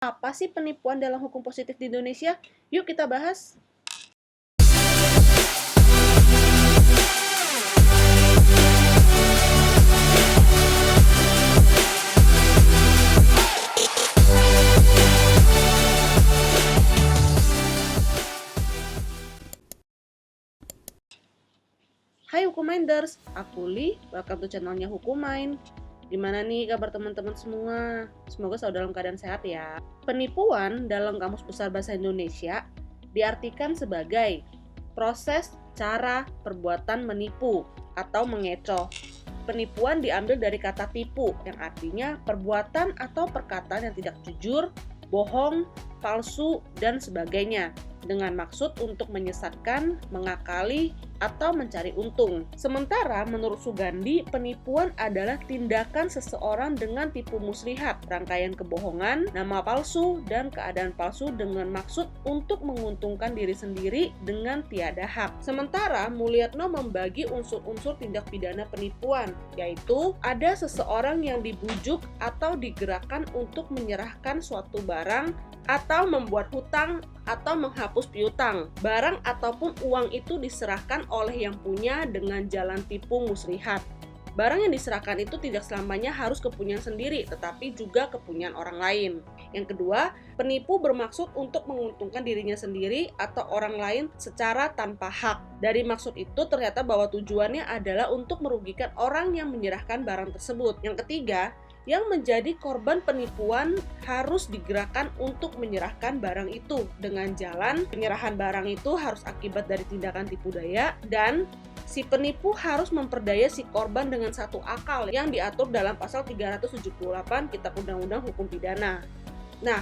Apa sih penipuan dalam hukum positif di Indonesia? Yuk kita bahas. Hai Hukumminders, aku Li, welcome to channelnya Hukumain. Gimana nih kabar teman-teman semua? Semoga selalu dalam keadaan sehat ya. Penipuan dalam Kamus Besar Bahasa Indonesia diartikan sebagai proses, cara, perbuatan menipu atau mengecoh. Penipuan diambil dari kata tipu, yang artinya perbuatan atau perkataan yang tidak jujur, bohong, palsu, dan sebagainya, dengan maksud untuk menyesatkan, mengakali, atau mencari untung. Sementara menurut Sugandi, penipuan adalah tindakan seseorang dengan tipu muslihat, rangkaian kebohongan, nama palsu, dan keadaan palsu dengan maksud untuk menguntungkan diri sendiri dengan tiada hak. Sementara Mulyatno membagi unsur-unsur tindak pidana penipuan, yaitu ada seseorang yang dibujuk atau digerakkan untuk menyerahkan suatu barang atau membuat hutang atau menghapus piutang. Barang ataupun uang itu diserahkan oleh yang punya dengan jalan tipu muslihat. Barang yang diserahkan itu tidak selamanya harus kepunyaan sendiri, tetapi juga kepunyaan orang lain. Yang kedua, penipu bermaksud untuk menguntungkan dirinya sendiri atau orang lain secara tanpa hak. Dari maksud itu ternyata bahwa tujuannya adalah untuk merugikan orang yang menyerahkan barang tersebut. Yang ketiga, yang menjadi korban penipuan harus digerakkan untuk menyerahkan barang itu dengan jalan penyerahan barang itu harus akibat dari tindakan tipu daya, dan si penipu harus memperdaya si korban dengan satu akal yang diatur dalam pasal 378 Kitab Undang-Undang Hukum Pidana. Nah,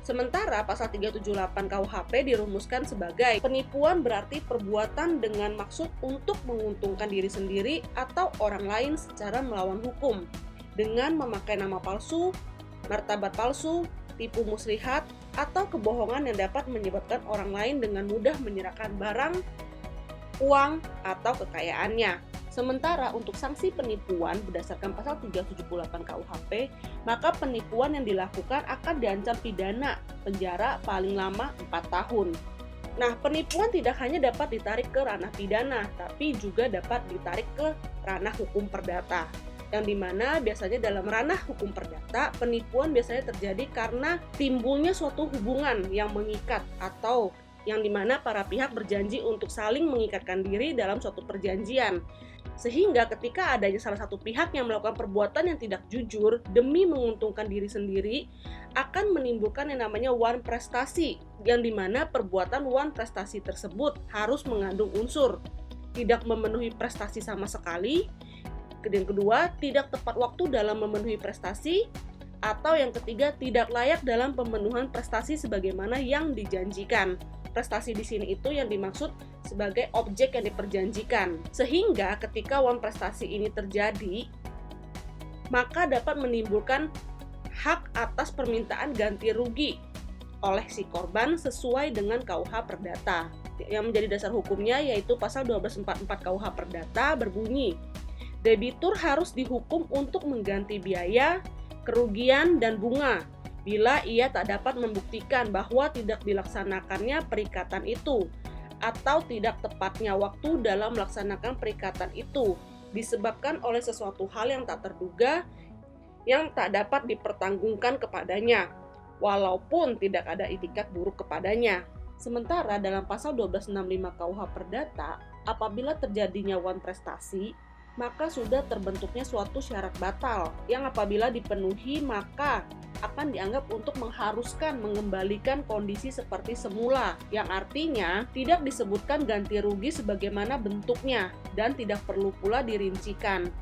sementara pasal 378 KUHP dirumuskan sebagai penipuan berarti perbuatan dengan maksud untuk menguntungkan diri sendiri atau orang lain secara melawan hukum, dengan memakai nama palsu, martabat palsu, tipu muslihat, atau kebohongan yang dapat menyebabkan orang lain dengan mudah menyerahkan barang, uang, atau kekayaannya. Sementara untuk sanksi penipuan berdasarkan pasal 378 KUHP, maka penipuan yang dilakukan akan diancam pidana penjara paling lama 4 tahun. Nah, penipuan tidak hanya dapat ditarik ke ranah pidana, tapi juga dapat ditarik ke ranah hukum perdata, yang dimana biasanya dalam ranah hukum perdata, penipuan biasanya terjadi karena timbulnya suatu hubungan yang mengikat atau yang dimana para pihak berjanji untuk saling mengikatkan diri dalam suatu perjanjian. Sehingga ketika adanya salah satu pihak yang melakukan perbuatan yang tidak jujur demi menguntungkan diri sendiri, akan menimbulkan yang namanya wan prestasi, yang dimana perbuatan wan prestasi tersebut harus mengandung unsur tidak memenuhi prestasi sama sekali, yang kedua, tidak tepat waktu dalam memenuhi prestasi, atau yang ketiga, tidak layak dalam pemenuhan prestasi sebagaimana yang dijanjikan. Prestasi di sini itu yang dimaksud sebagai objek yang diperjanjikan. Sehingga ketika wan prestasi ini terjadi, maka dapat menimbulkan hak atas permintaan ganti rugi oleh si korban sesuai dengan KUH Perdata. Yang menjadi dasar hukumnya yaitu pasal 1244 KUH Perdata berbunyi, debitur harus dihukum untuk mengganti biaya, kerugian, dan bunga bila ia tak dapat membuktikan bahwa tidak dilaksanakannya perikatan itu atau tidak tepatnya waktu dalam melaksanakan perikatan itu disebabkan oleh sesuatu hal yang tak terduga yang tak dapat dipertanggungan kepadanya, walaupun tidak ada itikat buruk kepadanya. Sementara dalam pasal 1265 KUH Perdata, apabila terjadinya wan prestasi, maka sudah terbentuknya suatu syarat batal yang apabila dipenuhi maka akan dianggap untuk mengharuskan mengembalikan kondisi seperti semula, yang artinya tidak disebutkan ganti rugi sebagaimana bentuknya dan tidak perlu pula dirincikan.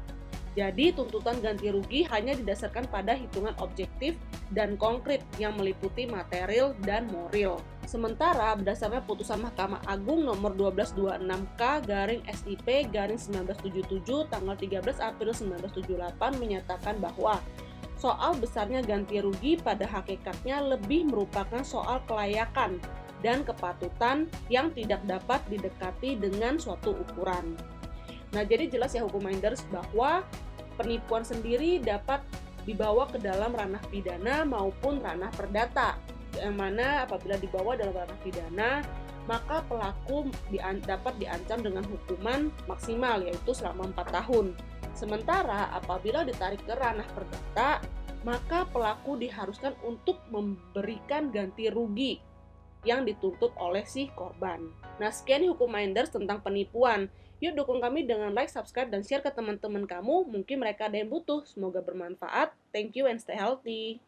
Jadi tuntutan ganti rugi hanya didasarkan pada hitungan objektif dan konkret yang meliputi material dan moral. Sementara berdasarkan putusan Mahkamah Agung nomor 1226K/SIP/1977 tanggal 13 April 1978 menyatakan bahwa soal besarnya ganti rugi pada hakikatnya lebih merupakan soal kelayakan dan kepatutan yang tidak dapat didekati dengan suatu ukuran. Nah, jadi jelas ya Hukumminders bahwa penipuan sendiri dapat dibawa ke dalam ranah pidana maupun ranah perdata. Yang mana apabila dibawa dalam ranah pidana, maka pelaku dapat diancam dengan hukuman maksimal, yaitu selama 4 tahun. Sementara apabila ditarik ke ranah perdata, maka pelaku diharuskan untuk memberikan ganti rugi yang dituntut oleh si korban. Nah, sekian Hukum Minders tentang penipuan. Yuk dukung kami dengan like, subscribe, dan share ke teman-teman kamu. Mungkin mereka ada yang butuh. Semoga bermanfaat. Thank you and stay healthy.